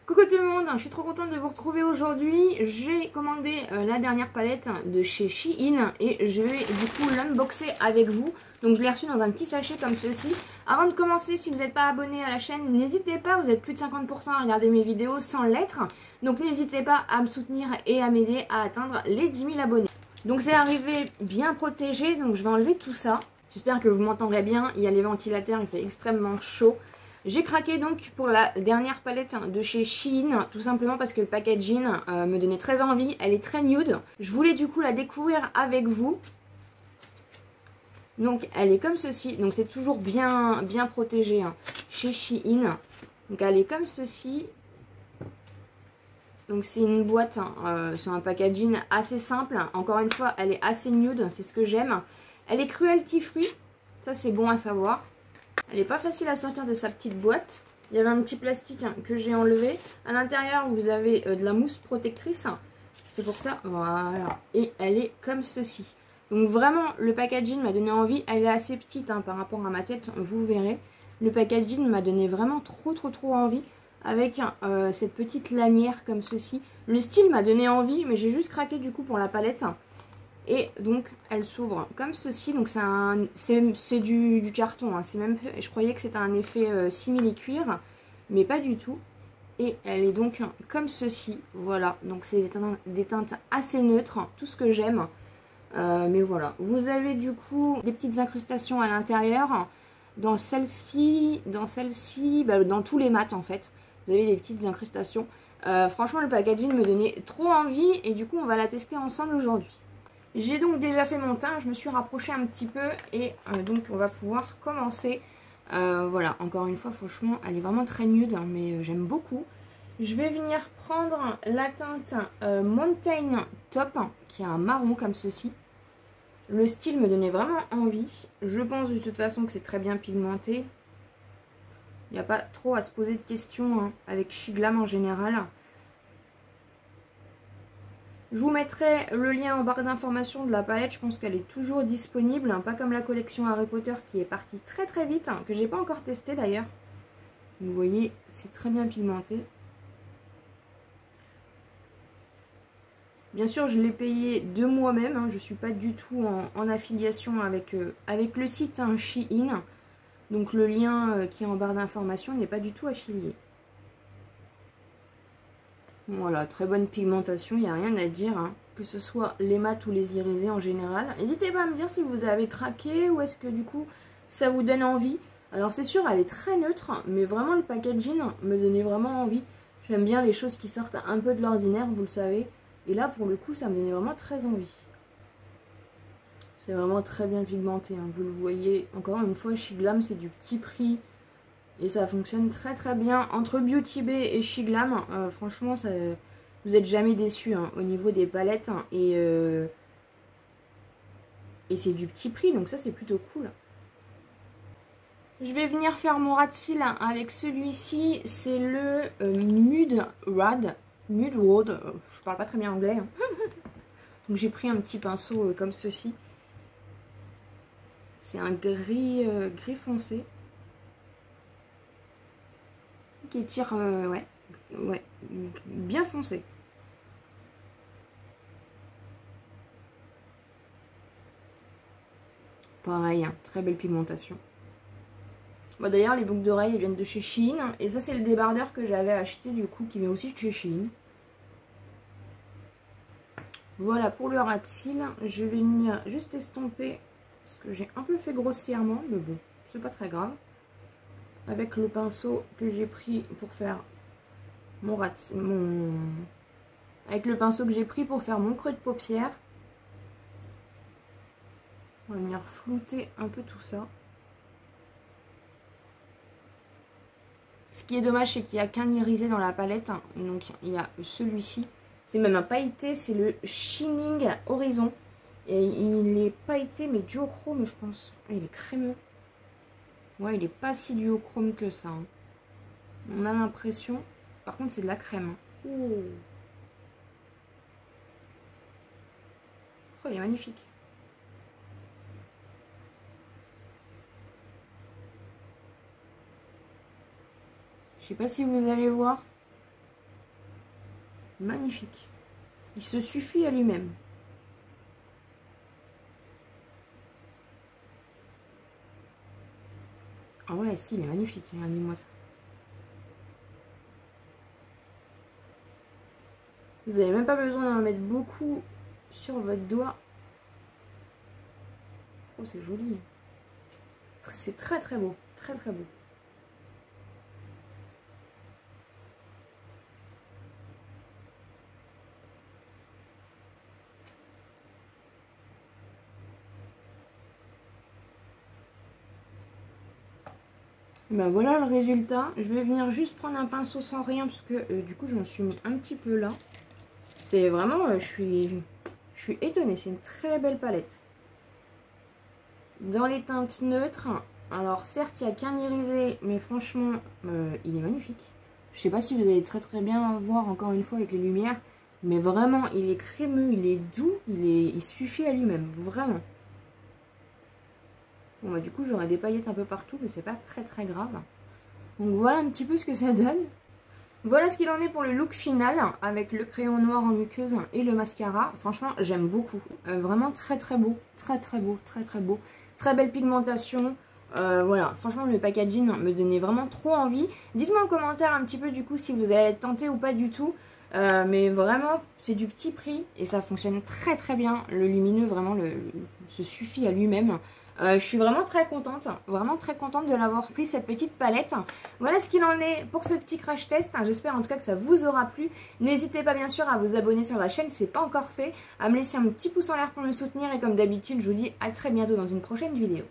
Coucou tout le monde, je suis trop contente de vous retrouver aujourd'hui. J'ai commandé la dernière palette de chez Shein et je vais du coup l'unboxer avec vous. Donc je l'ai reçue dans un petit sachet comme ceci. Avant de commencer, si vous n'êtes pas abonné à la chaîne, n'hésitez pas, vous êtes plus de 50% à regarder mes vidéos sans lettres. Donc n'hésitez pas à me soutenir et à m'aider à atteindre les 10 000 abonnés. Donc c'est arrivé bien protégé, donc je vais enlever tout ça. J'espère que vous m'entendrez bien, il y a les ventilateurs, il fait extrêmement chaud. J'ai craqué donc pour la dernière palette de chez Shein, tout simplement parce que le packaging me donnait très envie. Elle est très nude. Je voulais du coup la découvrir avec vous. Donc elle est comme ceci. Donc c'est toujours bien protégé hein, chez Shein. Donc elle est comme ceci. Donc c'est une boîte sur un packaging assez simple. Encore une fois, elle est assez nude, c'est ce que j'aime. Elle est cruelty free, ça c'est bon à savoir. Elle n'est pas facile à sortir de sa petite boîte. Il y avait un petit plastique que j'ai enlevé. À l'intérieur, vous avez de la mousse protectrice. C'est pour ça, voilà. Et elle est comme ceci. Donc vraiment, le packaging m'a donné envie. Elle est assez petite hein, par rapport à ma tête, vous verrez. Le packaging m'a donné vraiment trop envie. Avec cette petite lanière comme ceci. Le style m'a donné envie, mais j'ai juste craqué du coup pour la palette. Et donc elle s'ouvre comme ceci, donc c'est du carton, hein. C'est même, je croyais que c'était un effet simili-cuir, mais pas du tout. Et elle est donc comme ceci, voilà, donc c'est des teintes assez neutres, tout ce que j'aime. Mais voilà, vous avez du coup des petites incrustations à l'intérieur. Dans celle-ci, dans tous les mats en fait, vous avez des petites incrustations. Franchement le packaging me donnait trop envie et du coup on va la tester ensemble aujourd'hui. J'ai donc déjà fait mon teint, je me suis rapprochée un petit peu et donc on va pouvoir commencer. Voilà, encore une fois, franchement, elle est vraiment très nude, hein, mais j'aime beaucoup. Je vais venir prendre la teinte Mountain Top, qui est un marron comme ceci. Le style me donnait vraiment envie. Je pense de toute façon que c'est très bien pigmenté. Il n'y a pas trop à se poser de questions hein, avec Shiglam en général. Je vous mettrai le lien en barre d'information de la palette, je pense qu'elle est toujours disponible, hein, pas comme la collection Harry Potter qui est partie très vite, hein, que j'ai pas encore testé d'ailleurs. Vous voyez, c'est très bien pigmenté. Bien sûr, je l'ai payé de moi-même, hein, je ne suis pas du tout en affiliation avec le site hein, Shein. Donc le lien qui est en barre d'information n'est pas du tout affilié. Voilà, très bonne pigmentation, il n'y a rien à dire, hein. Que ce soit les mats ou les irisés en général. N'hésitez pas à me dire si vous avez craqué ou est-ce que du coup ça vous donne envie. Alors c'est sûr, elle est très neutre, mais vraiment le packaging me donnait vraiment envie. J'aime bien les choses qui sortent un peu de l'ordinaire, vous le savez. Et là pour le coup ça me donnait vraiment très envie. C'est vraiment très bien pigmenté, hein. Vous le voyez. Encore une fois, Shiglam c'est du petit prix. Et ça fonctionne très bien. Entre Beauty Bay et Shiglam, franchement, ça, vous n'êtes jamais déçus hein, au niveau des palettes. Hein, et c'est du petit prix, donc ça c'est plutôt cool. Je vais venir faire mon ras de cils avec celui-ci. C'est le Mud Rad. Mud Rad, je parle pas très bien anglais. Hein. Donc j'ai pris un petit pinceau comme ceci. C'est un gris foncé. Qui tire, ouais, bien foncé. Pareil, hein, très belle pigmentation. Bon, d'ailleurs, les boucles d'oreilles viennent de chez Shein. Et ça, c'est le débardeur que j'avais acheté, du coup, qui vient aussi de chez Shein. Voilà, pour le ras de cils, je vais venir juste estomper, parce que j'ai un peu fait grossièrement, mais bon, c'est pas très grave. Avec le pinceau que j'ai pris pour faire mon ras de avec le pinceau que j'ai pris pour faire mon creux de paupière. On va venir flouter un peu tout ça. Ce qui est dommage, c'est qu'il n'y a qu'un irisé dans la palette. Hein. Donc il y a celui-ci. C'est même un pailleté, c'est le Shining Horizon. Et il est pailleté, mais duochrome, je pense. Il est crémeux. Ouais, il est pas si duochrome que ça. Hein. On a l'impression. Par contre, c'est de la crème. Oh, oh il est magnifique. Je sais pas si vous allez voir. Magnifique. Il se suffit à lui-même. Ah ouais, si, il est magnifique. Regardez-moi ça. Vous n'avez même pas besoin d'en mettre beaucoup sur votre doigt. Oh, c'est joli. C'est très très beau. Très très beau. Ben voilà le résultat. Je vais venir juste prendre un pinceau sans rien parce que du coup je me suis mis un petit peu là. C'est vraiment, je suis étonnée. C'est une très belle palette. Dans les teintes neutres, alors certes il n'y a qu'un irisé, mais franchement il est magnifique. Je sais pas si vous allez très très bien voir encore une fois avec les lumières, mais vraiment il est crémeux, il est doux, il suffit à lui-même, vraiment. Bon bah du coup j'aurai des paillettes un peu partout, mais c'est pas très très grave. Donc voilà un petit peu ce que ça donne. Voilà ce qu'il en est pour le look final, avec le crayon noir en muqueuse et le mascara. Franchement j'aime beaucoup, vraiment très très beau, très très beau, très très beau. Très belle pigmentation. Voilà, franchement le packaging me donnait vraiment trop envie. Dites-moi en commentaire un petit peu du coup si vous avez tenté ou pas du tout. Mais vraiment c'est du petit prix et ça fonctionne très très bien. Le lumineux vraiment se suffit à lui-même. Je suis vraiment très contente de l'avoir pris cette petite palette. Voilà ce qu'il en est pour ce petit crash test. J'espère en tout cas que ça vous aura plu. N'hésitez pas bien sûr à vous abonner sur la chaîne si ce n'est pas encore fait, à me laisser un petit pouce en l'air pour me soutenir et comme d'habitude je vous dis à très bientôt dans une prochaine vidéo.